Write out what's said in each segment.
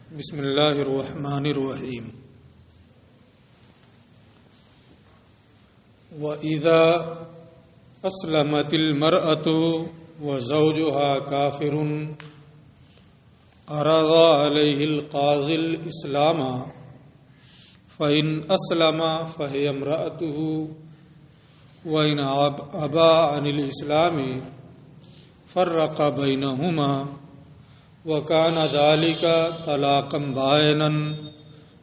بسم اللہ الرحمن الرحیم وَإِذَا أَسْلَمَتِ الْمَرْأَةُ وَزَوْجُهَا كَافِرٌ عَرَضَ عَلَيْهِ الْقَاضِي الْإِسْلَامَ فَإِنْ أَسْلَمَ فَهِيَ امْرَأَتُهُ وَإِنْ أَبَى عَنِ الْإِسْلَامِ فَرَّقَ بَيْنَهُمَا وَكَانَ ذَلِكَ طَلَاقًا بَائِنًا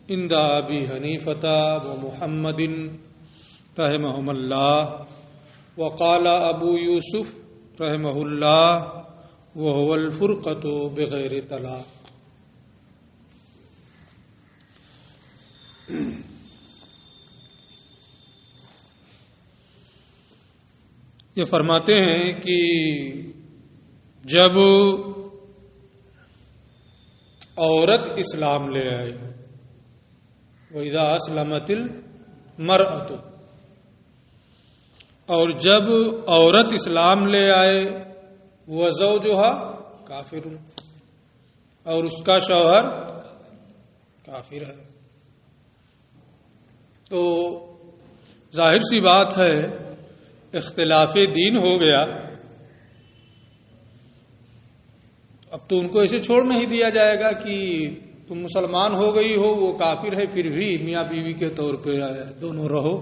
عِندَ أَبِي حَنِيفَةَ وَمُحَمَّدٍ رحمهم اللہ وقال ابو یوسف رحمہ اللہ وهو الفرقة بغیر طلاق۔ یہ فرماتے ہیں کہ جب عورت اسلام لے آئے، وَإِذَا أَسْلَمَتِ الْمَرْأَةُ، اور جب عورت اسلام لے آئے، وَزَوْجُهَا کافر، اور اس کا شوہر کافر ہے، تو ظاہر سی بات ہے اختلاف دین ہو گیا۔ اب تو ان کو ایسے چھوڑ نہیں دیا جائے گا کہ تم مسلمان ہو گئی ہو، وہ کافر ہے، پھر بھی میاں بیوی کے طور پہ دونوں رہو۔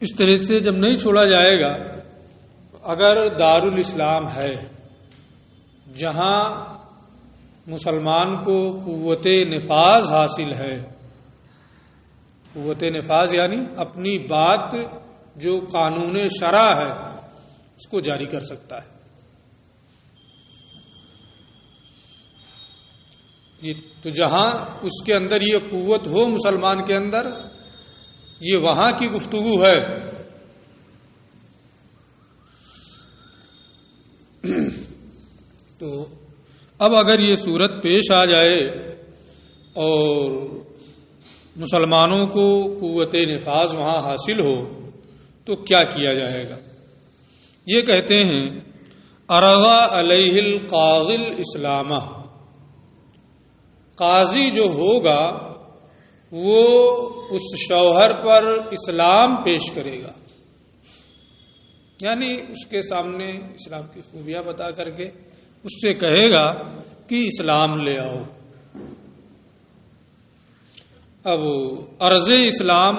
اس طرح سے جب نہیں چھوڑا جائے گا، اگر دارالاسلام ہے جہاں مسلمان کو قوت نفاذ حاصل ہے، قوت نفاذ یعنی اپنی بات جو قانون شرع ہے اس کو جاری کر سکتا ہے، تو جہاں اس کے اندر یہ قوت ہو مسلمان کے اندر، یہ وہاں کی گفتگو ہے۔ تو اب اگر یہ صورت پیش آ جائے اور مسلمانوں کو قوت نفاذ وہاں حاصل ہو تو کیا کیا جائے گا؟ یہ کہتے ہیں عرض علیہ القاضی الاسلام، قاضی جو ہوگا وہ اس شوہر پر اسلام پیش کرے گا، یعنی اس کے سامنے اسلام کی خوبیاں بتا کر کے اس سے کہے گا کہ اسلام لے آؤ۔ اب عرض اسلام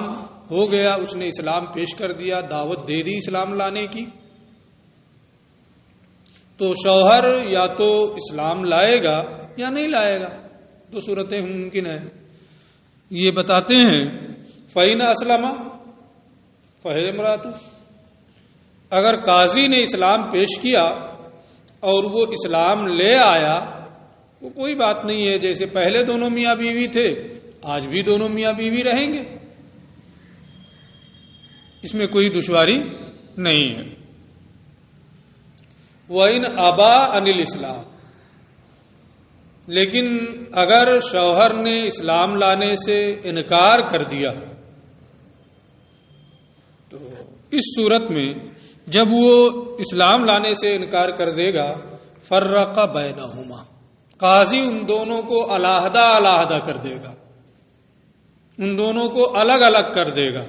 ہو گیا، اس نے اسلام پیش کر دیا، دعوت دے دی اسلام لانے کی، تو شوہر یا تو اسلام لائے گا یا نہیں لائے گا، دو صورتیں ممکن ہیں۔ یہ بتاتے ہیں فَإِنَ أَسْلَمَ فَهِيَ امْرَأَتُهُ، اگر قاضی نے اسلام پیش کیا اور وہ اسلام لے آیا، وہ کوئی بات نہیں ہے، جیسے پہلے دونوں میاں بیوی تھے آج بھی دونوں میاں بیوی رہیں گے، اس میں کوئی دشواری نہیں ہے۔ وَإِنْ أَبَى عَنِ الْإِسْلَامِ، لیکن اگر شوہر نے اسلام لانے سے انکار کر دیا تو اس صورت میں جب وہ اسلام لانے سے انکار کر دے گا، فرق بینہما، قاضی ان دونوں کو علیحدہ علیحدہ کر دے گا، ان دونوں کو الگ الگ کر دے گا،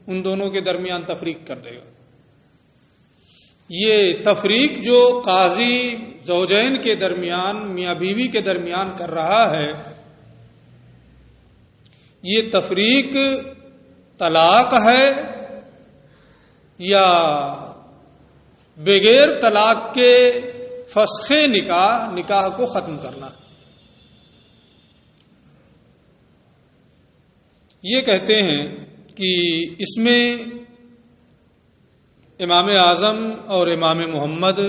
ان دونوں کے درمیان تفریق کر دے گا۔ یہ تفریق جو قاضی زوجین کے درمیان، میاں بیوی کے درمیان کر رہا ہے، یہ تفریق طلاق ہے یا بغیر طلاق کے فسخ نکاح کو ختم کرنا؟ یہ کہتے ہیں کہ اس میں امام اعظم اور امام محمد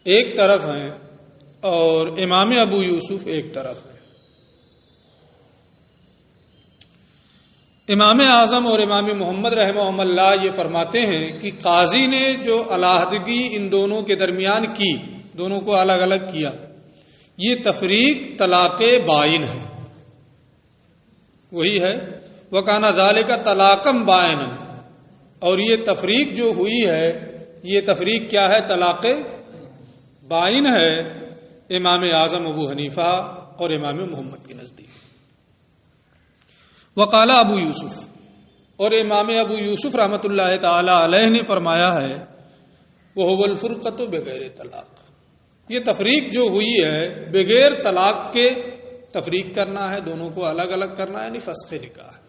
ایک طرف ہیں اور امام ابو یوسف ایک طرف ہیں۔ امام اعظم اور امام محمد رحمہ اللہ یہ فرماتے ہیں کہ قاضی نے جو علیحدگی ان دونوں کے درمیان کی، دونوں کو الگ الگ کیا، یہ تفریق طلاق بائن ہے، وہی ہے وَكَانَ ذَلِكَ طَلَاقًا بَائِنًا، اور یہ تفریق جو ہوئی ہے یہ تفریق کیا ہے؟ طلاق بائن ہے امام اعظم ابو حنیفہ اور امام محمد کے نزدیک۔ وقال ابو یوسف، اور امام ابو یوسف رحمۃ اللہ تعالی علیہ نے فرمایا ہے وہو الفرقۃ بغیر طلاق، یہ تفریق جو ہوئی ہے بغیر طلاق کے تفریق کرنا ہے، دونوں کو الگ الگ کرنا ہے، یعنی فسخ نکاح ہے۔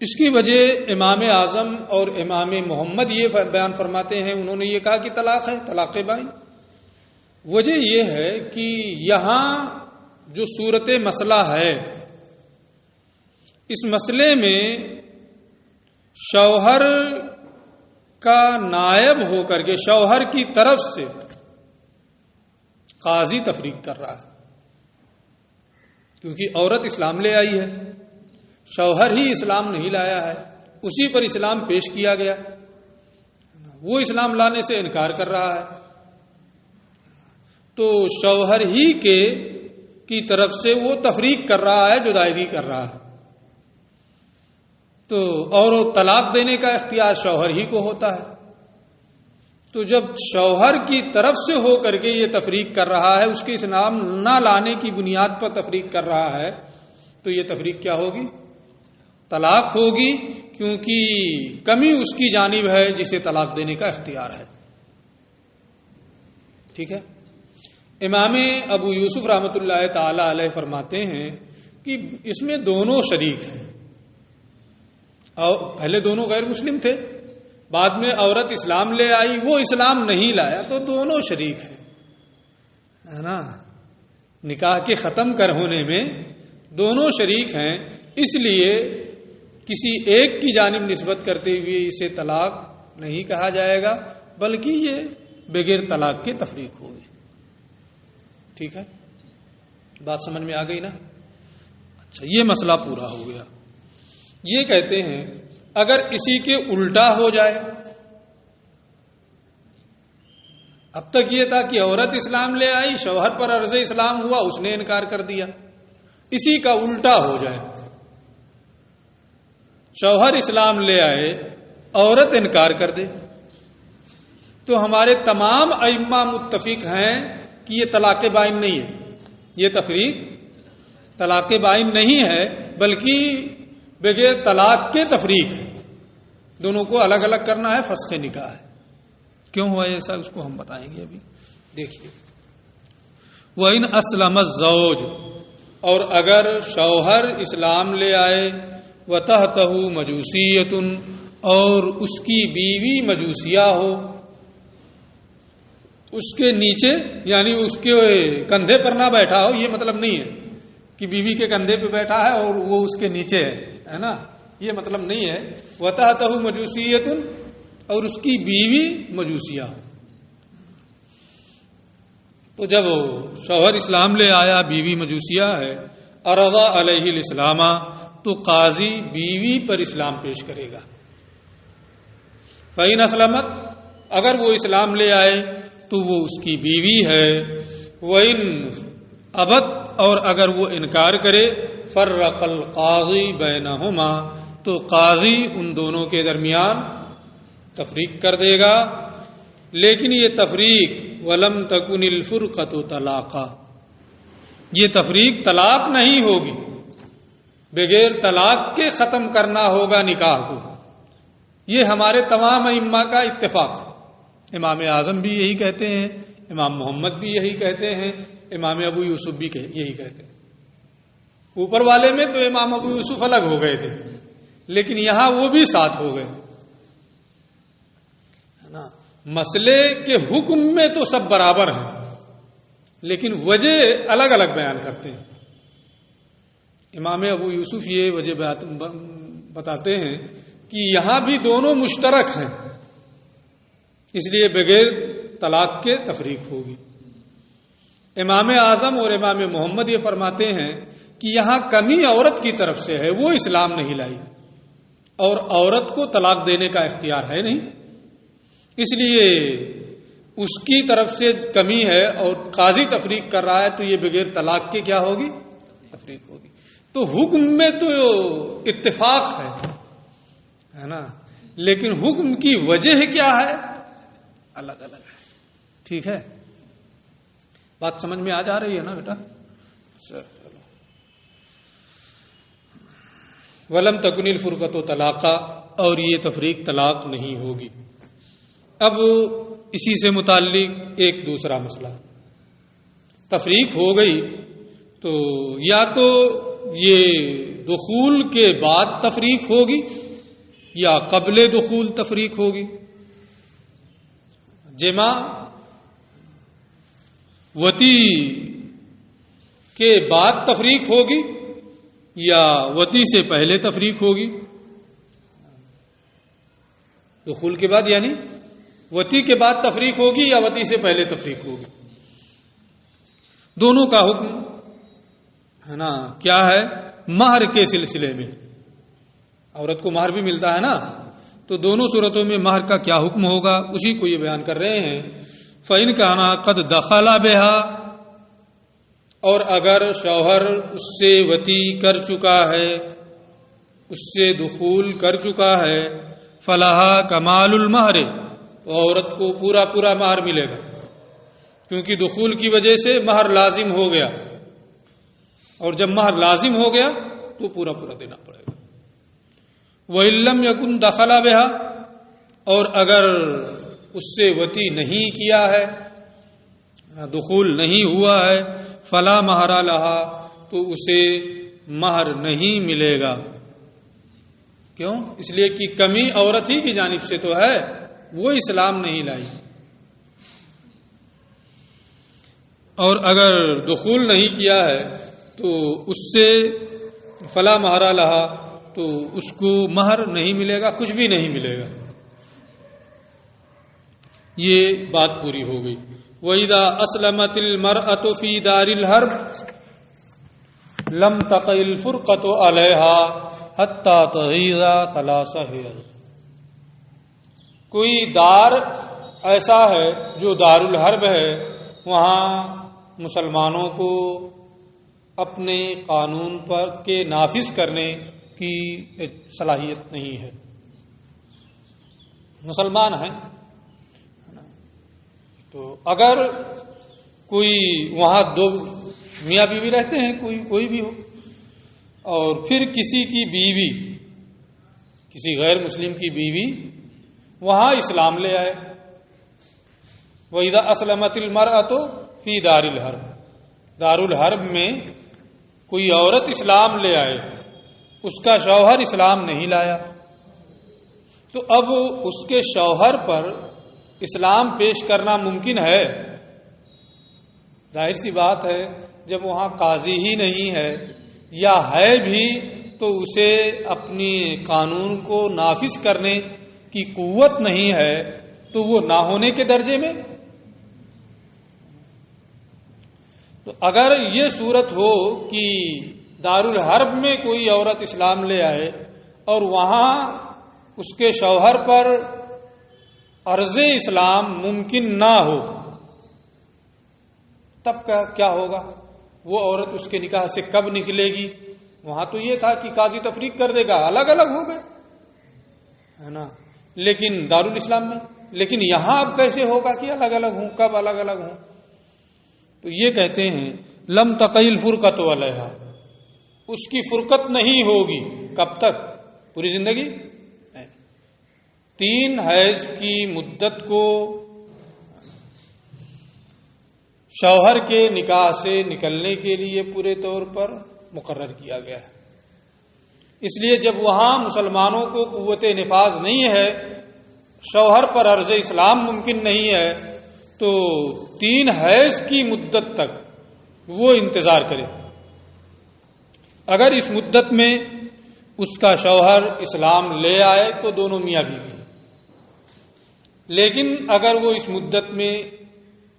اس کی وجہ امام اعظم اور امام محمد یہ بیان فرماتے ہیں، انہوں نے یہ کہا کہ طلاق ہے، طلاق بائن۔ وجہ یہ ہے کہ یہاں جو صورت مسئلہ ہے، اس مسئلے میں شوہر کا نائب ہو کر کے شوہر کی طرف سے قاضی تفریق کر رہا ہے، کیونکہ عورت اسلام لے آئی ہے، شوہر ہی اسلام نہیں لایا ہے، اسی پر اسلام پیش کیا گیا، وہ اسلام لانے سے انکار کر رہا ہے، تو شوہر ہی کی طرف سے وہ تفریق کر رہا ہے، جدائیگی کر رہا ہے، تو اور طلاق دینے کا اختیار شوہر ہی کو ہوتا ہے۔ تو جب شوہر کی طرف سے ہو کر کے یہ تفریق کر رہا ہے، اس کے اسلام نہ لانے کی بنیاد پر تفریق کر رہا ہے، تو یہ تفریق کیا ہوگی؟ طلاق ہوگی، کیونکہ کمی اس کی جانب ہے جسے طلاق دینے کا اختیار ہے۔ ٹھیک ہے، امام ابو یوسف رحمۃ اللہ تعالی علیہ فرماتے ہیں کہ اس میں دونوں شریک ہیں، اور پہلے دونوں غیر مسلم تھے، بعد میں عورت اسلام لے آئی، وہ اسلام نہیں لایا، تو دونوں شریک ہیں، ہے نا، نکاح کے ختم کر ہونے میں دونوں شریک ہیں، اس لیے کسی ایک کی جانب نسبت کرتے ہوئے اسے طلاق نہیں کہا جائے گا، بلکہ یہ بغیر طلاق کے تفریق ہوگی۔ ٹھیک ہے، بات سمجھ میں آ گئی نا؟ اچھا، یہ مسئلہ پورا ہو گیا۔ یہ کہتے ہیں اگر اسی کے الٹا ہو جائے، اب تک یہ تھا کہ عورت اسلام لے آئی، شوہر پر عرض اسلام ہوا، اس نے انکار کر دیا، اسی کا الٹا ہو جائے، شوہر اسلام لے آئے، عورت انکار کر دے، تو ہمارے تمام ائمہ متفق ہیں کہ یہ طلاق بائن نہیں ہے، یہ تفریق طلاق بائن نہیں ہے، بلکہ بغیر طلاق کے تفریق ہے، دونوں کو الگ الگ کرنا ہے، فسخ نکاح ہے۔ کیوں ہوا ایسا، اس کو ہم بتائیں گے ابھی۔ دیکھیے، وَإِنْ أَسْلَمَ الزَّوْجُ، اور اگر شوہر اسلام لے آئے، وَتَحْتَهُ مَجُوسِيَّةٌ، اور اس کی بیوی مجوسیہ ہو، اس کے نیچے یعنی اس کے کندھے پر نہ بیٹھا ہو، یہ مطلب نہیں ہے کہ بیوی کے کندھے پہ بیٹھا ہے اور وہ اس کے نیچے ہے نا، یہ مطلب نہیں ہے۔ وَتَحْتَهُ مَجُوسِيَّةٌ، اور اس کی بیوی مجوسیہ ہو، تو جب شوہر اسلام لے آیا، بیوی مجوسیہ ہے، عرض علیہ الاسلام، تو قاضی بیوی پر اسلام پیش کرے گا۔ فَإِنْ أَسْلَمَتْ، اگر وہ اسلام لے آئے تو وہ اس کی بیوی ہے۔ وَإِنْ أَبَتْ، اور اگر وہ انکار کرے، فَرَّقَ الْقَاضِي بَيْنَهُمَا، تو قاضی ان دونوں کے درمیان تفریق کر دے گا، لیکن یہ تفریق وَلَمْ تَكُنِ الْفُرْقَةُ طَلَاقًا، یہ تفریق طلاق نہیں ہوگی، بغیر طلاق کے ختم کرنا ہوگا نکاح کو۔ یہ ہمارے تمام ائمہ کا اتفاق ہے، امام اعظم بھی یہی کہتے ہیں، امام محمد بھی یہی کہتے ہیں، امام ابو یوسف بھی یہی کہتے ہیں۔ اوپر والے میں تو امام ابو یوسف الگ ہو گئے تھے، لیکن یہاں وہ بھی ساتھ ہو گئے، ہے نا۔ مسئلے کے حکم میں تو سب برابر ہیں، لیکن وجہ الگ الگ بیان کرتے ہیں۔ امام ابو یوسف یہ وجہ بتاتے ہیں کہ یہاں بھی دونوں مشترک ہیں، اس لیے بغیر طلاق کے تفریق ہوگی۔ امام اعظم اور امام محمد یہ فرماتے ہیں کہ یہاں کمی عورت کی طرف سے ہے، وہ اسلام نہیں لائی، اور عورت کو طلاق دینے کا اختیار ہے نہیں، اس لیے اس کی طرف سے کمی ہے اور قاضی تفریق کر رہا ہے، تو یہ بغیر طلاق کے کیا ہوگی؟ تفریق ہوگی۔ تو حکم میں تو اتفاق ہے، ہے نا، لیکن حکم کی وجہ کیا ہے الگ الگ ہے. ٹھیک ہے، بات سمجھ میں آ جا رہی ہے نا بیٹا؟ ولم تکن الفرقۃ طلاقا، اور یہ تفریق طلاق نہیں ہوگی. اب اسی سے متعلق ایک دوسرا مسئلہ، تفریق ہو گئی تو یا تو یہ دخول کے بعد تفریق ہوگی یا قبل دخول تفریق ہوگی. جمع وتی کے بعد تفریق ہوگی یا وتی سے پہلے تفریق ہوگی. دخول کے بعد یعنی وتی کے بعد تفریق ہوگی یا وتی سے پہلے تفریق ہوگی. دونوں کا حکم ہے نا کیا ہے؟ مہر کے سلسلے میں عورت کو مہر بھی ملتا ہے نا، تو دونوں صورتوں میں مہر کا کیا حکم ہوگا اسی کو یہ بیان کر رہے ہیں. فَإِنْ كَانَ قَدْ دَخَلَ بِهَا، اور اگر شوہر اس سے وتی کر چکا ہے، اس سے دخول کر چکا ہے، فَلَهَا كَمَالُ الْمَهْرِ، تو عورت کو پورا پورا مہر ملے گا، کیونکہ دخول کی وجہ سے مہر لازم ہو گیا، اور جب مہر لازم ہو گیا تو پورا پورا دینا پڑے گا. وَإِن لَّمْ يَكُن دَخَلَ بِهَا، اور اگر اس سے وتی نہیں کیا ہے، دخول نہیں ہوا ہے، فلا مہر لها، تو اسے مہر نہیں ملے گا. کیوں؟ اس لیے کہ کمی عورت ہی کی جانب سے تو ہے، وہ اسلام نہیں لائی. اور اگر دخول نہیں کیا ہے تو اس سے فلا مہر لها، تو اس کو مہر نہیں ملے گا، کچھ بھی نہیں ملے گا. یہ بات پوری ہو گئی. وَإِذَا أَسْلَمَتِ الْمَرْأَةُ فِي دَارِ الْحَرْبِ لَمْ تَقَعِ الْفُرْقَةُ عَلَيْهَا حَتَّى تَغِيظَ ثَلَاثَ حِيَضٍ. کوئی دار ایسا ہے جو دار الحرب ہے، وہاں مسلمانوں کو اپنے قانون پر کے نافذ کرنے کی صلاحیت نہیں ہے. مسلمان ہیں تو اگر کوئی وہاں دو میاں بیوی رہتے ہیں، کوئی بھی ہو، اور پھر کسی کی بیوی، کسی غیر مسلم کی بیوی وہاں اسلام لے آئے. وَإِذَا أَسْلَمَتِ الْمَرْأَةُ فِي دَارِ الْحَرْبِ، دار الحرب میں کوئی عورت اسلام لے آئے، اس کا شوہر اسلام نہیں لایا، تو اب اس کے شوہر پر اسلام پیش کرنا ممکن ہے؟ ظاہر سی بات ہے، جب وہاں قاضی ہی نہیں ہے یا ہے بھی تو اسے اپنی قانون کو نافذ کرنے کی قوت نہیں ہے، تو وہ نہ ہونے کے درجے میں. تو اگر یہ صورت ہو کہ دار الحرب میں کوئی عورت اسلام لے آئے اور وہاں اس کے شوہر پر عرض اسلام ممکن نہ ہو، تب کیا ہوگا؟ وہ عورت اس کے نکاح سے کب نکلے گی؟ وہاں تو یہ تھا کہ قاضی تفریق کر دے گا، الگ الگ ہو گئے ہے نا، لیکن دارالاسلام میں. لیکن یہاں اب کیسے ہوگا کہ الگ الگ ہوں؟ کب الگ الگ ہوں؟ تو یہ کہتے ہیں لم تقیل فرقت علیہا، اس کی فرقت نہیں ہوگی. کب تک؟ پوری زندگی. 3 حیض کی مدت کو شوہر کے نکاح سے نکلنے کے لیے پورے طور پر مقرر کیا گیا ہے. اس لیے جب وہاں مسلمانوں کو قوت نفاذ نہیں ہے، شوہر پر عرض اسلام ممکن نہیں ہے، تو 3 حیض کی مدت تک وہ انتظار کرے. اگر اس مدت میں اس کا شوہر اسلام لے آئے تو دونوں میاں بیوی، لیکن اگر وہ اس مدت میں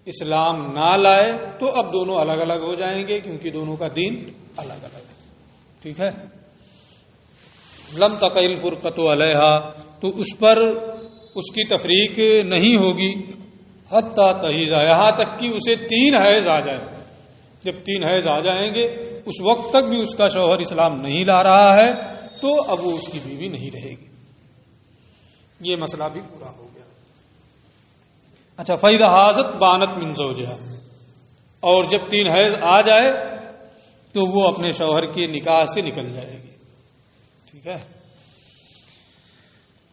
اسلام نہ لائے تو اب دونوں الگ الگ ہو جائیں گے، کیونکہ دونوں کا دین الگ الگ ہے. ٹھیک ہے. لم تقل فرقت علیہا، تو اس پر اس کی تفریق نہیں ہوگی حتی تحیض، یہاں تک کہ اسے 3 حیض آ جائیں. جب 3 حیض آ جائیں گے اس وقت تک بھی اس کا شوہر اسلام نہیں لا رہا ہے تو اب وہ اس کی بیوی نہیں رہے گی. یہ مسئلہ بھی پورا ہو گیا. اچھا، فَإِذَا حَاضَتْ بَانَتْ مِنْ زَوْجِهَا، اور جب 3 حیض آ جائے تو وہ اپنے شوہر کے نکاح سے نکل جائے گی. ٹھیک ہے،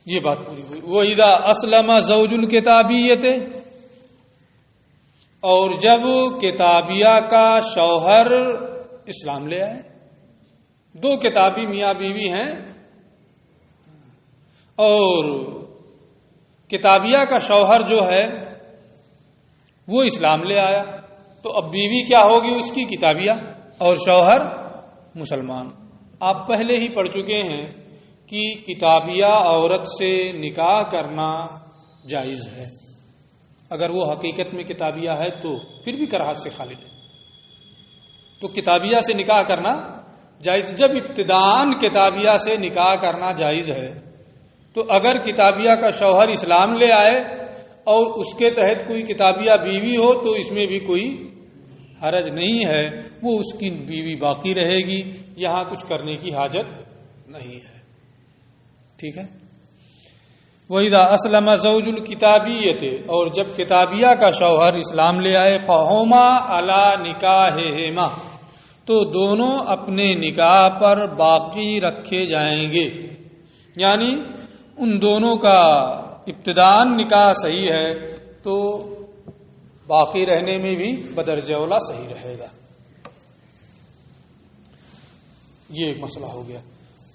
یہ بات پوری ہوئی. وَإِذَا أَسْلَمَ زَوْجُ الْكِتَابِيَّةِ، اور جب کتابیہ کا شوہر اسلام لے آئے. 2 کتابی میاں بیوی ہیں اور کتابیہ کا شوہر جو ہے وہ اسلام لے آیا، تو اب بیوی کیا ہوگی اس کی؟ کتابیہ، اور شوہر مسلمان. آپ پہلے ہی پڑھ چکے ہیں کہ کتابیہ عورت سے نکاح کرنا جائز ہے، اگر وہ حقیقت میں کتابیہ ہے تو پھر بھی کراہت سے خالی ہے. تو کتابیہ سے نکاح کرنا جائز. جب ابتداءً کتابیہ سے نکاح کرنا جائز ہے تو اگر کتابیہ کا شوہر اسلام لے آئے اور اس کے تحت کوئی کتابیہ بیوی ہو تو اس میں بھی کوئی حرج نہیں ہے، وہ اس کی بیوی باقی رہے گی، یہاں کچھ کرنے کی حاجت نہیں ہے. ٹھیک ہے. وَإِذَا أَسْلَمَ زَوْجُ الْكِتَابِيَّةِ، اور جب کتابیہ کا شوہر اسلام لے آئے، فَهُمَا عَلَى نِكَاحِهِمَا، تو دونوں اپنے نکاح پر باقی رکھے جائیں گے. یعنی ان دونوں کا ابتداءً نکاح صحیح ہے تو باقی رہنے میں بھی بدرجہ اولا صحیح رہے گا. یہ ایک مسئلہ ہو گیا.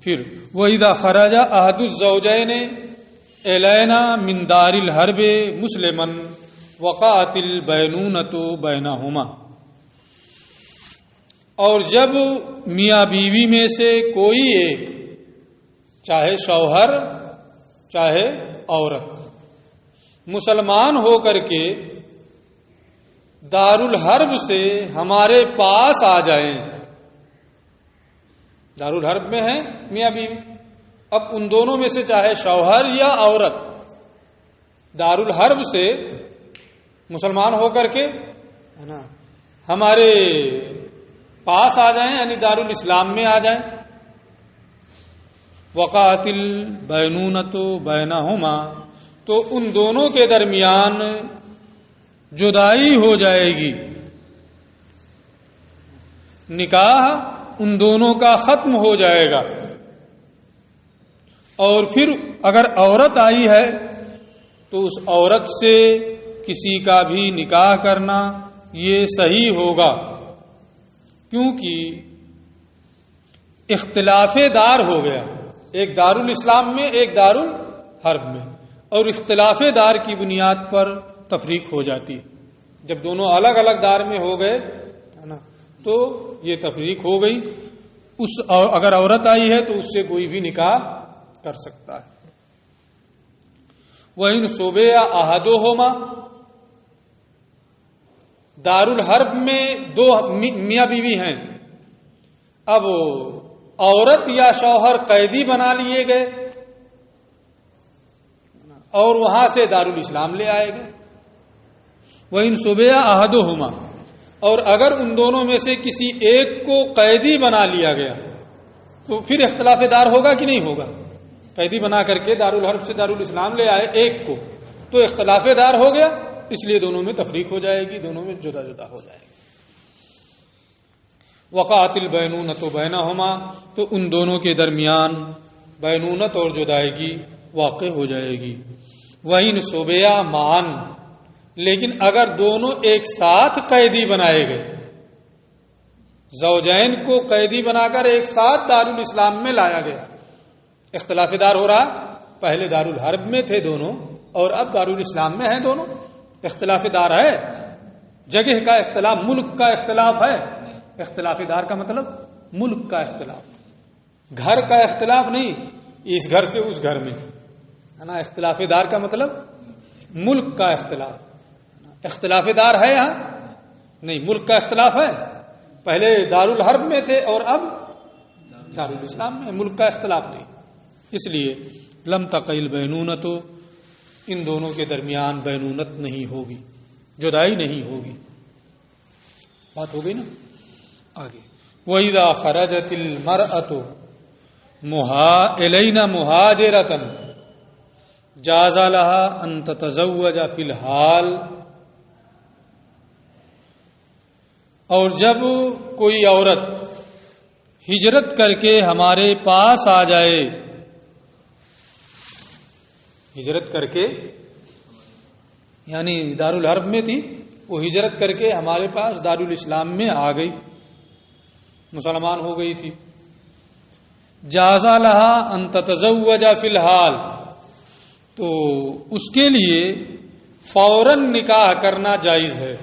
پھر وَإِذَا خَرَجَ أَحَدُ الزَّوْجَيْنِ إِلَيْنَا مِنْ دَارِ الْحَرْبِ مُسْلِمًا وَقَعَتِ الْبَيْنُونَةُ بَيْنَهُمَا، اور جب میاں بیوی میں سے کوئی ایک، چاہے شوہر چاہے عورت، مسلمان ہو کر کے دار الحرب سے ہمارے پاس آ جائیں. دار الحرب میں ہیں میاں بیوی، اب ان دونوں میں سے چاہے شوہر یا عورت دار الحرب سے مسلمان ہو کر کے ہمارے پاس آ جائیں، یعنی دار الاسلام میں آ جائیں. وقعت البینونۃ بینہما، تو ان دونوں کے درمیان جدائی ہو جائے گی، نکاح ان دونوں کا ختم ہو جائے گا. اور پھر اگر عورت آئی ہے تو اس عورت سے کسی کا بھی نکاح کرنا یہ صحیح ہوگا، کیونکہ اختلاف دار ہو گیا، ایک دار الاسلام میں ایک دار الحرب میں، اور اختلاف دار کی بنیاد پر تفریق ہو جاتی. جب دونوں الگ الگ دار میں ہو گئے تو یہ تفریق ہو گئی. اگر عورت آئی ہے تو اس سے کوئی بھی نکاح کر سکتا ہے. وَإِنْ صُبِيَ أَحَدُهُمَا، دار الحرب میں 2 میاں بیوی ہیں، اب عورت یا شوہر قیدی بنا لیے گئے اور وہاں سے دار الاسلام لے آئے گئے. وَإِنْ صُبِيَ أَحَدُهُمَا، اور اگر ان دونوں میں سے کسی ایک کو قیدی بنا لیا گیا تو پھر اختلاف دار ہوگا کہ نہیں ہوگا؟ قیدی بنا کر کے دار الحرب سے دار الاسلام لے آئے ایک کو تو اختلاف دار ہو گیا، اس لیے دونوں میں تفریق ہو جائے گی، دونوں میں جدا جدا ہو جائے گی. وقعت البینونۃ بینہما، تو ان دونوں کے درمیان بینونت اور جدائیگی واقع ہو جائے گی. وَإِنْ صُبِيَ مَعًا، لیکن اگر دونوں ایک ساتھ قیدی بنائے گئے، زوجین کو قیدی بنا کر ایک ساتھ دار الاسلام میں لایا گیا، اختلاف دار ہو رہا، پہلے دار الحرب میں تھے دونوں اور اب دار الاسلام میں ہیں دونوں، اختلاف دار ہے، جگہ کا اختلاف، ملک کا اختلاف ہے. اختلاف دار کا مطلب ملک کا اختلاف، گھر کا اختلاف نہیں، اس گھر سے اس گھر میں ہے نا. اختلاف دار کا مطلب ملک کا اختلاف. اختلاف دار ہے یہاں نہیں، ملک کا اختلاف ہے، پہلے دار الحرب میں تھے اور اب دار الاسلام میں، ملک کا اختلاف نہیں. اس لیے لم تقع البینونۃ، ان دونوں کے درمیان بینونت نہیں ہوگی، جدائی نہیں ہوگی. بات ہو گئی نا. آگے وَإِذَا خَرَجَتِ الْمَرْأَةُ إِلَيْنَا مُهَاجِرَةً، جاز لہا ان تتزوج فی الحال، اور جب کوئی عورت ہجرت کر کے ہمارے پاس آ جائے، ہجرت کر کے یعنی دارالحرب میں تھی، وہ ہجرت کر کے ہمارے پاس دارالاسلام میں آ گئی، مسلمان ہو گئی تھی، جاز لہا ان تتزوج فی الحال، تو اس کے لیے فوراً نکاح کرنا جائز ہے.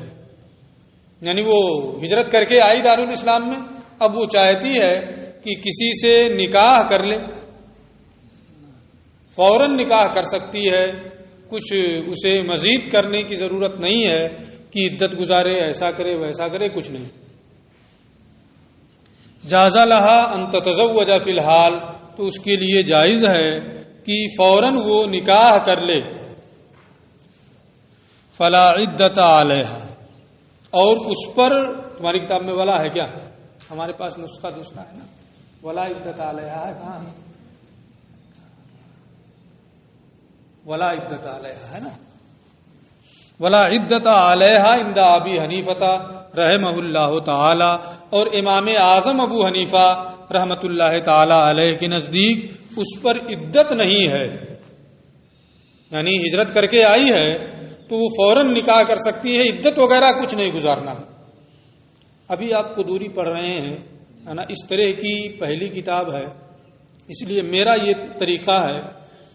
یعنی وہ ہجرت کر کے آئی دارالاسلام میں، اب وہ چاہتی ہے کہ کسی سے نکاح کر لے، فوراً نکاح کر سکتی ہے، کچھ اسے مزید کرنے کی ضرورت نہیں ہے کہ عدت گزارے، ایسا کرے ویسا کرے، کچھ نہیں. جاز لہا ان تتزوج فی الحال، تو اس کے لیے جائز ہے کہ فوراً وہ نکاح کر لے. فلا عدت علیہا، اور اس پر تمہاری کتاب میں ولا ہے کیا؟ ہمارے پاس نسخہ دوسرا ہے نا، ولا عدت علیہا ہے، کہاں ہے؟ ولا عدت علیہا ہے نا، ولا عدت علیہا عند ابی حنیفہ رحمہ اللہ تعالی، اور امام اعظم ابو حنیفہ رحمۃ اللہ تعالی علیہ کے نزدیک اس پر عدت نہیں ہے. یعنی ہجرت کر کے آئی ہے تو وہ فوراً نکاح کر سکتی ہے، عدت وغیرہ کچھ نہیں گزارنا. ابھی آپ کو دوری پڑھ رہے ہیں ہے نا، اس طرح کی پہلی کتاب ہے، اس لیے میرا یہ طریقہ ہے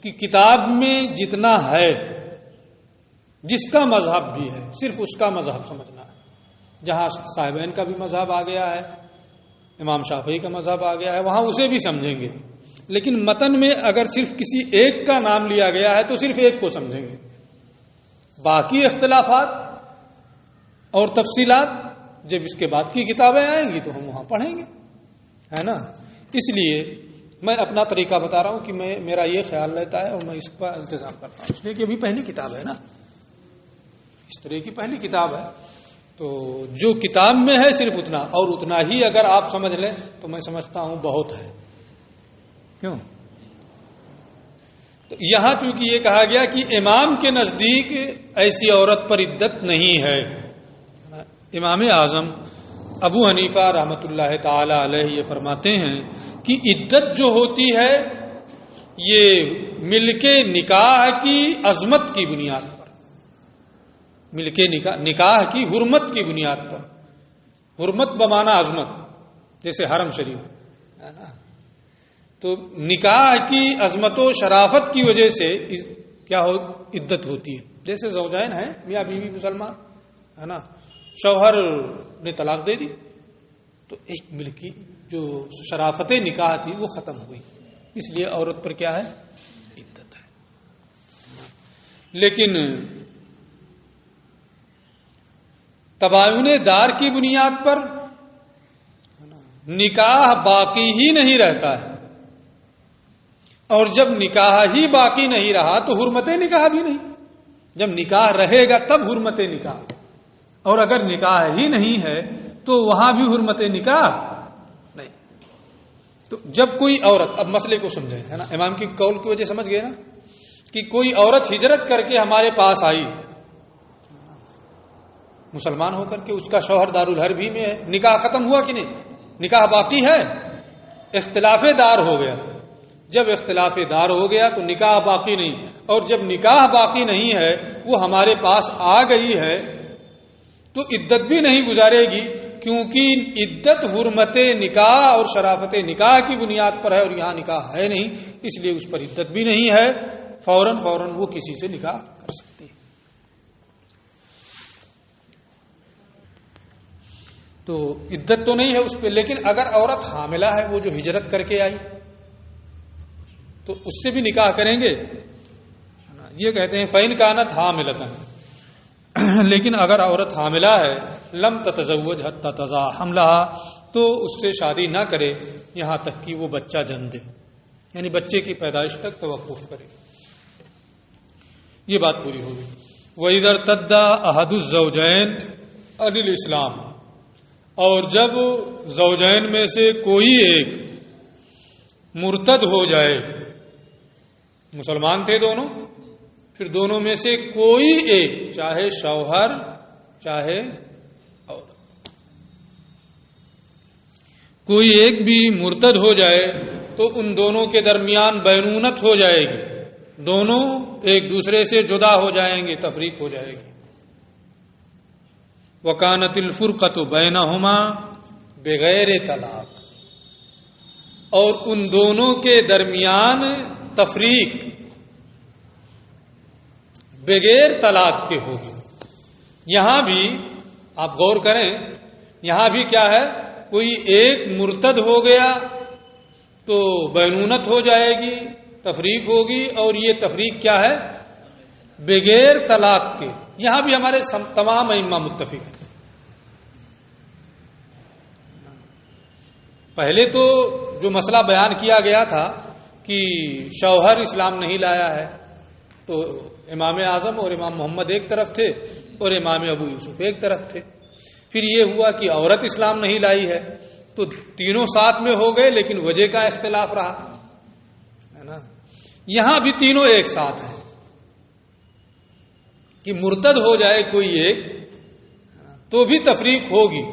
کہ کتاب میں جتنا ہے، جس کا مذہب بھی ہے صرف اس کا مذہب سمجھنا ہے. جہاں صاحبین کا بھی مذہب آ گیا ہے، امام شافعی کا مذہب آ گیا ہے، وہاں اسے بھی سمجھیں گے. لیکن متن میں اگر صرف کسی ایک کا نام لیا گیا ہے تو صرف ایک کو سمجھیں گے، باقی اختلافات اور تفصیلات جب اس کے بعد کی کتابیں آئیں گی تو ہم وہاں پڑھیں گے، ہے نا. اس لیے میں اپنا طریقہ بتا رہا ہوں کہ میرا یہ خیال رہتا ہے اور میں اس کا التزام کرتا ہوں، اس لیے کہ ابھی پہلی کتاب ہے نا، اس طرح کی پہلی کتاب ہے، تو جو کتاب میں ہے صرف اتنا، اور اتنا ہی اگر آپ سمجھ لیں تو میں سمجھتا ہوں بہت ہے. کیوں؟ تو یہاں چونکہ یہ کہا گیا کہ امام کے نزدیک ایسی عورت پر عدت نہیں ہے. امام اعظم ابو حنیفہ رحمۃ اللہ تعالی علیہ یہ فرماتے ہیں کہ عدت جو ہوتی ہے یہ مل کے نکاح کی عظمت کی بنیاد پر، مل کے نکاح کی حرمت کی بنیاد پر، حرمت بمعنی عظمت، جیسے حرم شریف ہے نا، تو نکاح کی عظمت و شرافت کی وجہ سے کیا عدت ہوتی ہے. جیسے زوجین ہیں، میاں بیوی مسلمان ہے نا، شوہر نے طلاق دے دی تو ایک مل کی جو شرافت نکاح تھی وہ ختم ہوئی، اس لیے عورت پر کیا ہے؟ عدت ہے. لیکن تباین دار کی بنیاد پر نکاح باقی ہی نہیں رہتا ہے، اور جب نکاح ہی باقی نہیں رہا تو حرمت نکاح بھی نہیں. جب نکاح رہے گا تب حرمت نکاح، اور اگر نکاح ہی نہیں ہے تو وہاں بھی حرمت نکاح نہیں. تو جب کوئی عورت، اب مسئلے کو سمجھیں ہے نا، امام کی قول کی وجہ سمجھ گئے نا، کہ کوئی عورت ہجرت کر کے ہمارے پاس آئی، مسلمان ہو کر کے، اس کا شوہر دارالحرب ہی میں ہے، نکاح ختم ہوا کہ نہیں؟ نکاح باقی ہے، اختلاف دار ہو گیا. جب اختلاف دار ہو گیا تو نکاح باقی نہیں، اور جب نکاح باقی نہیں ہے وہ ہمارے پاس آ گئی ہے تو عدت بھی نہیں گزارے گی، کیونکہ عدت حرمت نکاح اور شرافت نکاح کی بنیاد پر ہے، اور یہاں نکاح ہے نہیں، اس لیے اس پر عدت بھی نہیں ہے. فوراً وہ کسی سے نکاح کر سکتی ہے. تو عدت تو نہیں ہے اس پہ. لیکن اگر عورت حاملہ ہے، وہ جو ہجرت کر کے آئی، تو اس سے بھی نکاح کریں گے. یہ کہتے ہیں فَإِنْ كَانَتْ حَامِلَةً، لیکن اگر عورت حاملہ ہے، لم تتزوج حتى تضع حملها، تو اس سے شادی نہ کرے یہاں تک کہ وہ بچہ جن دے، یعنی بچے کی پیدائش تک توقف کرے. یہ بات پوری ہوگی. وَإِذَا ارْتَدَّ أَحَدُ الزَّوْجَيْنِ عَنِ الْإِسْلَامِ، اور جب زوجین میں سے کوئی ایک مرتد ہو جائے، مسلمان تھے دونوں پھر دونوں میں سے کوئی ایک، چاہے شوہر چاہے عورت، کوئی ایک بھی مرتد ہو جائے تو ان دونوں کے درمیان بینونت ہو جائے گی، دونوں ایک دوسرے سے جدا ہو جائیں گے، تفریق ہو جائے گی۔ وَكَانَتِ الْفُرْقَةُ بَيْنَهُمَا بِغَيْرِ طلاق، اور ان دونوں کے درمیان تفریق بغیر طلاق کے ہوگی۔ یہاں بھی آپ غور کریں، یہاں بھی کیا ہے، کوئی ایک مرتد ہو گیا تو بینونت ہو جائے گی، تفریق ہوگی، اور یہ تفریق کیا ہے، بغیر طلاق کے۔ یہاں بھی ہمارے تمام ائمہ متفق ہیں۔ پہلے تو جو مسئلہ بیان کیا گیا تھا کہ شوہر اسلام نہیں لایا ہے، تو امام اعظم اور امام محمد ایک طرف تھے اور امام ابو یوسف ایک طرف تھے۔ پھر یہ ہوا کہ عورت اسلام نہیں لائی ہے، تو تینوں ساتھ میں ہو گئے، لیکن وجہ کا اختلاف رہا ہے نا۔ یہاں بھی تینوں ایک ساتھ ہیں کہ مرتد ہو جائے کوئی ایک تو بھی تفریق ہوگی،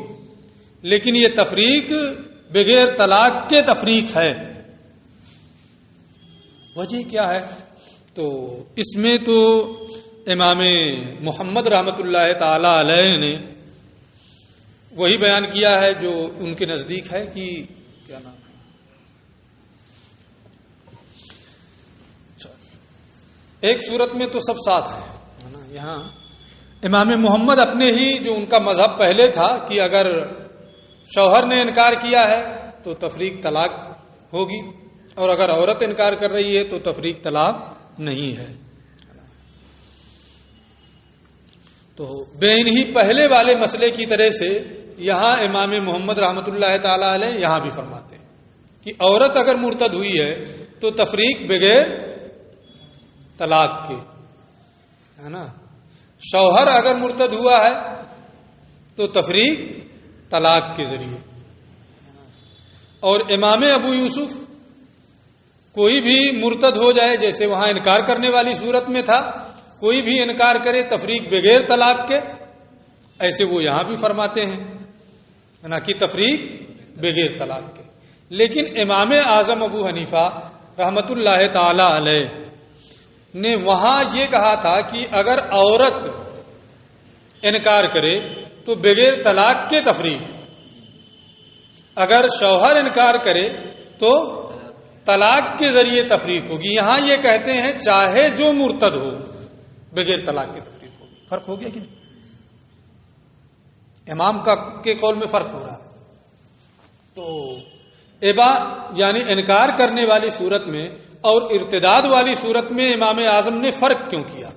لیکن یہ تفریق بغیر طلاق کے تفریق ہے۔ وجہ کیا ہے؟ تو اس میں تو امام محمد رحمۃ اللہ تعالی علیہ نے وہی بیان کیا ہے جو ان کے نزدیک ہے کہ کیا نام ہے، ایک صورت میں تو سب ساتھ ہے نا۔ یہاں امام محمد اپنے ہی جو ان کا مذہب پہلے تھا کہ اگر شوہر نے انکار کیا ہے تو تفریق طلاق ہوگی، اور اگر عورت انکار کر رہی ہے تو تفریق طلاق نہیں ہے۔ تو بین ہی پہلے والے مسئلے کی طرح سے یہاں امام محمد رحمۃ اللہ تعالی علیہ یہاں بھی فرماتے ہیں کہ عورت اگر مرتد ہوئی ہے تو تفریق بغیر طلاق کے ہے نا، شوہر اگر مرتد ہوا ہے تو تفریق طلاق کے ذریعے۔ اور امام ابو یوسف کوئی بھی مرتد ہو جائے، جیسے وہاں انکار کرنے والی صورت میں تھا، کوئی بھی انکار کرے تفریق بغیر طلاق کے، ایسے وہ یہاں بھی فرماتے ہیں نہ کہ تفریق بغیر طلاق کے۔ لیکن امام اعظم ابو حنیفہ رحمۃ اللہ تعالی علیہ نے وہاں یہ کہا تھا کہ اگر عورت انکار کرے تو بغیر طلاق کے تفریق، اگر شوہر انکار کرے تو طلاق کے ذریعے تفریق ہوگی۔ یہاں یہ کہتے ہیں چاہے جو مرتد ہو بغیر طلاق کے تفریق ہوگی۔ فرق ہو گیا کہ نہیں؟ امام کے قول میں فرق ہو رہا ہے۔ تو ابا یعنی انکار کرنے والی صورت میں اور ارتداد والی صورت میں امام اعظم نے فرق کیوں کیا؟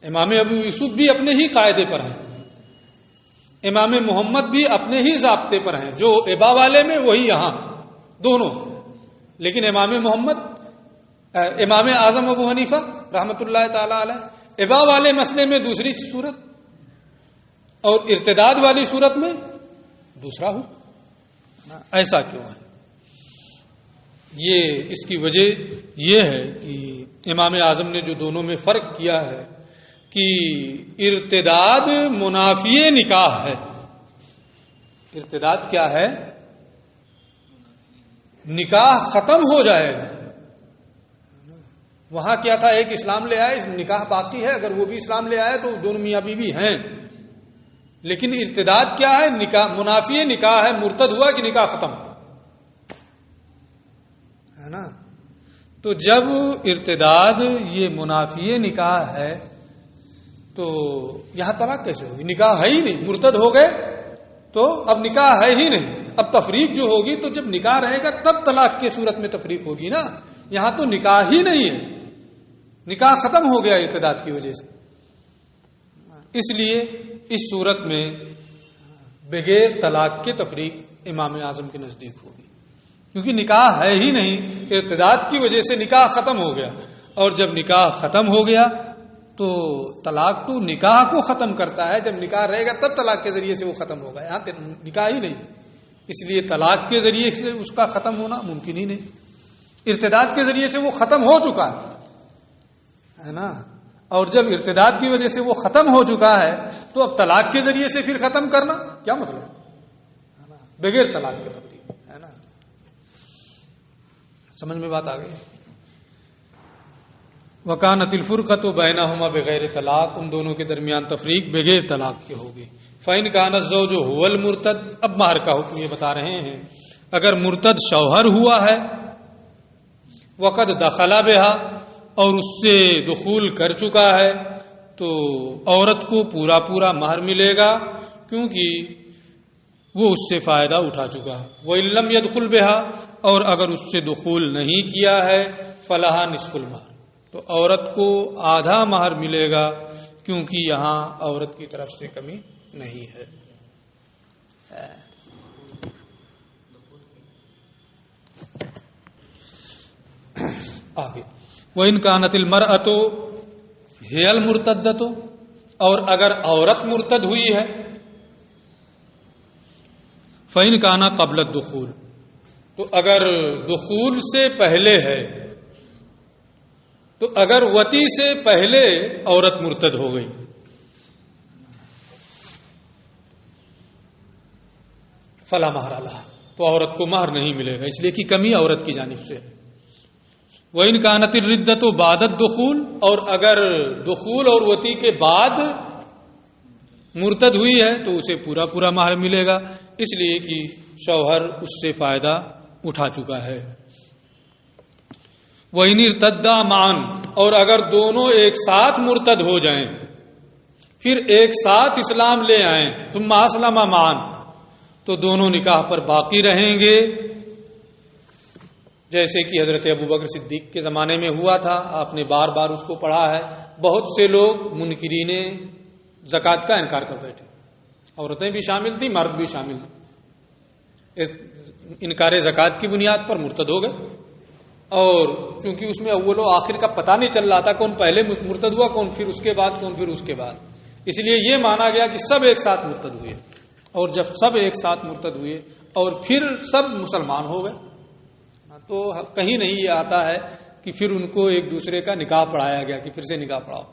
امام ابو یوسف بھی اپنے ہی قاعدے پر ہیں، امام محمد بھی اپنے ہی ضابطے پر ہیں، جو ابا والے میں وہی یہاں دونوں۔ لیکن امام اعظم ابو حنیفہ رحمۃ اللہ تعالی علیہ ابا والے مسئلے میں دوسری صورت اور ارتداد والی صورت میں دوسرا ہو۔ ایسا کیوں ہے؟ یہ اس کی وجہ یہ ہے کہ امام اعظم نے جو دونوں میں فرق کیا ہے کہ ارتداد منافی نکاح ہے۔ ارتداد کیا ہے؟ نکاح ختم ہو جائے گا۔ وہاں کیا تھا، ایک اسلام لے آئے، نکاح باقی ہے، اگر وہ بھی اسلام لے آئے تو دونوں میاں بیوی ہیں۔ لیکن ارتداد کیا ہے؟ نکاح منافی نکاح ہے، مرتد ہوا کہ نکاح ختم ہے نا۔ تو جب ارتداد یہ منافی نکاح ہے تو یہاں طلاق کیسے ہوگی؟ نکاح ہے ہی نہیں، مرتد ہو گئے تو اب نکاح ہے ہی نہیں۔ اب تفریق جو ہوگی تو جب نکاح رہے گا تب طلاق کی صورت میں تفریق ہوگی نا۔ یہاں تو نکاح ہی نہیں ہے، نکاح ختم ہو گیا ارتداد کی وجہ سے۔ اس لیے اس صورت میں بغیر طلاق کے تفریق امام اعظم کے نزدیک ہوگی، کیونکہ نکاح ہے ہی نہیں، ارتداد کی وجہ سے نکاح ختم ہو گیا، اور جب نکاح ختم ہو گیا تو طلاق تو نکاح کو ختم کرتا ہے، جب نکاح رہے گا تب طلاق کے ذریعے سے وہ ختم ہوگا، یہاں نکاح ہی نہیں، اس لیے طلاق کے ذریعے سے اس کا ختم ہونا ممکن ہی نہیں، ارتداد کے ذریعے سے وہ ختم ہو چکا ہے۔ ہے نا. اور جب ارتداد کی وجہ سے وہ ختم ہو چکا ہے تو اب طلاق کے ذریعے سے پھر ختم کرنا کیا مطلب ہے نا, بغیر طلاق کے تفریق ہے نا. سمجھ میں بات آ گئی. وکانت الفرقۃ بینہما بغیر طلاق, ان دونوں کے درمیان تفریق بغیر طلاق کے ہوگی. فإن كان الزوج هو المرتد, اب مہر کا حکم یہ بتا رہے ہیں. اگر مرتد شوہر ہوا ہے, وقد دخل بها, اور اس سے دخول کر چکا ہے, تو عورت کو پورا پورا مہر ملے گا, کیونکہ وہ اس سے فائدہ اٹھا چکا ہے. وإن لم يدخل بها, اور اگر اس سے دخول نہیں کیا ہے, فلها نصف المہر, تو عورت کو آدھا مہر ملے گا, کیونکہ یہاں عورت کی طرف سے کمی نہیں ہے. آگے وَإِنْ كَانَتِ الْمَرْأَةُ هِيَ الْمُرْتَدَّةُ, اور اگر عورت مرتد ہوئی ہے, فَإِنْ كَانَ قَبْلَ الدُّخُولِ, تو اگر دخول سے پہلے ہے, تو اگر وطی سے پہلے عورت مرتد ہو گئی, فلا مہر لہا, تو عورت کو مہر نہیں ملے گا, اس لیے کہ کمی عورت کی جانب سے ہے. وَإِنْ كَانَتِ الرِّدَّةُ بَعْدَ الدُّخُولِ, اور اگر دخول اور وطی کے بعد مرتد ہوئی ہے تو اسے پورا پورا مہر ملے گا, اس لیے کہ شوہر اس سے فائدہ اٹھا چکا ہے. وَإِنِ ارْتَدَّا مَعًا, اور اگر دونوں ایک ساتھ مرتد ہو جائیں, پھر ایک ساتھ اسلام لے آئیں, ثم أسلما معًا, تو دونوں نکاح پر باقی رہیں گے, جیسے کہ حضرت ابوبکر صدیق کے زمانے میں ہوا تھا. آپ نے بار بار اس کو پڑھا ہے. بہت سے لوگ منکرین زکوٰۃ کا انکار کر بیٹھے, عورتیں بھی شامل تھیں, مرد بھی شامل تھے. انکار زکوٰۃ کی بنیاد پر مرتد ہو گئے, اور چونکہ اس میں اول و آخر کا پتہ نہیں چل رہا تھا, کون پہلے مرتد ہوا, کون پھر اس کے بعد, کون پھر اس کے بعد, اس لیے یہ مانا گیا کہ سب ایک ساتھ مرتد ہوئے. اور جب سب ایک ساتھ مرتد ہوئے اور پھر سب مسلمان ہو گئے, تو کہیں نہیں یہ آتا ہے کہ پھر ان کو ایک دوسرے کا نکاح پڑھایا گیا کہ پھر سے نکاح پڑھاؤ.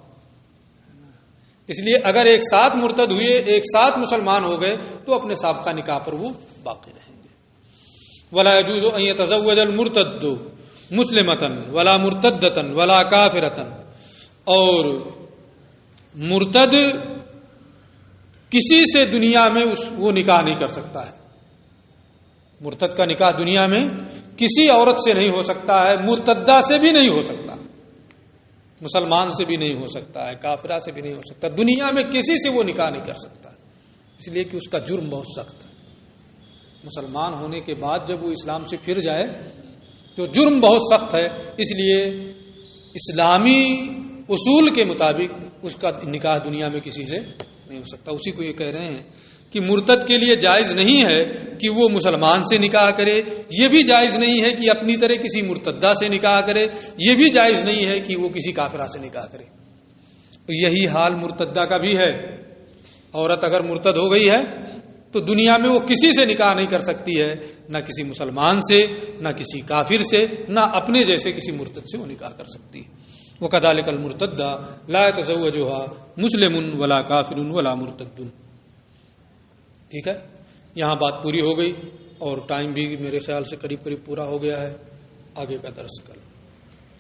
اس لیے اگر ایک ساتھ مرتد ہوئے, ایک ساتھ مسلمان ہو گئے, تو اپنے سابقہ نکاح پر وہ باقی رہیں گے. ولا يجوز ان يتزوج المرتد مسلمة ولا مرتدة ولا كافرة, اور مرتد کسی سے دنیا میں وہ نکاح نہیں کر سکتا ہے. مرتد کا نکاح دنیا میں کسی عورت سے نہیں ہو سکتا ہے, مرتدہ سے بھی نہیں ہو سکتا, مسلمان سے بھی نہیں ہو سکتا ہے, کافرہ سے بھی نہیں ہو سکتا, دنیا میں کسی سے وہ نکاح نہیں کر سکتا, اس لیے کہ اس کا جرم بہت سخت ہے. مسلمان ہونے کے بعد جب وہ اسلام سے پھر جائے تو جرم بہت سخت ہے, اس لیے اسلامی اصول کے مطابق اس کا نکاح دنیا میں کسی سے نہیں ہو سکتا. اسی کو یہ کہہ رہے ہیں کہ مرتد کے لیے جائز نہیں ہے کہ وہ مسلمان سے نکاح کرے, یہ بھی جائز نہیں ہے کہ اپنی طرح کسی مرتدہ سے نکاح کرے, یہ بھی جائز نہیں ہے کہ وہ کسی کافرہ سے نکاح کرے. یہی حال مرتدہ کا بھی ہے. عورت اگر مرتد ہو گئی ہے تو دنیا میں وہ کسی سے نکاح نہیں کر سکتی ہے, نہ کسی مسلمان سے, نہ کسی کافر سے, نہ اپنے جیسے کسی مرتد سے وہ نکاح کر سکتی ہے. وَكَذَلِكَ الْمُرْتَدَّ لَا يَتَزَوَّجُهَا مُسْلِمٌ وَلَا كَافِرٌ وَلَا مُرْتَدٌ. ٹھیک ہے, یہاں بات پوری ہو گئی اور ٹائم بھی میرے خیال سے قریب قریب پورا ہو گیا ہے. آگے کا درس کل.